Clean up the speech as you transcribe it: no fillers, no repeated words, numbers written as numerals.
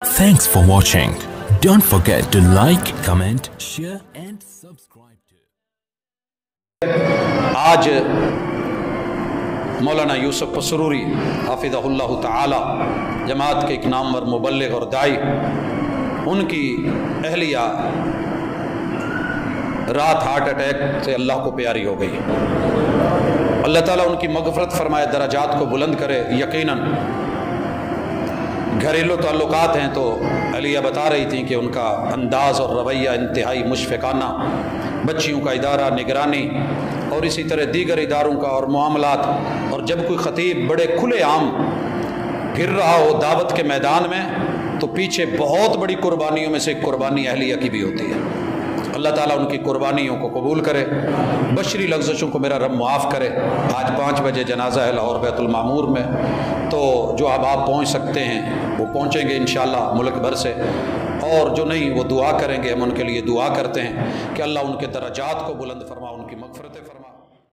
Thanks for watching. Don't forget to like, comment, share and subscribe to. آج مولانا یوسف سروری حافظہ تعالی جماعت کے ایک نامور مبلغ اور داعی، ان کی اہلیہ رات ہارٹ اٹیک سے اللہ کو پیاری ہو گئی۔ اللہ تعالیٰ ان کی مغفرت فرمائے، درجات کو بلند کرے۔ یقیناً گھریلو تعلقات ہیں تو اہلیہ بتا رہی تھیں کہ ان کا انداز اور رویہ انتہائی مشفقانہ، بچیوں کا ادارہ، نگرانی اور اسی طرح دیگر اداروں کا اور معاملات، اور جب کوئی خطیب بڑے کھلے عام گر رہا ہو دعوت کے میدان میں تو پیچھے بہت بڑی قربانیوں میں سے ایک قربانی اہلیہ کی بھی ہوتی ہے۔ اللہ تعالیٰ ان کی قربانیوں کو قبول کرے، بشری لغزشوں کو میرا رب معاف کرے۔ آج 5 بجے جنازہ ہے لاہور بیت المعمور میں، تو جو اب آپ پہنچ سکتے ہیں وہ پہنچیں گے انشاءاللہ ملک بھر سے، اور جو نہیں وہ دعا کریں گے۔ ہم ان کے لیے دعا کرتے ہیں کہ اللہ ان کے درجات کو بلند فرما، ان کی مغفرت فرما۔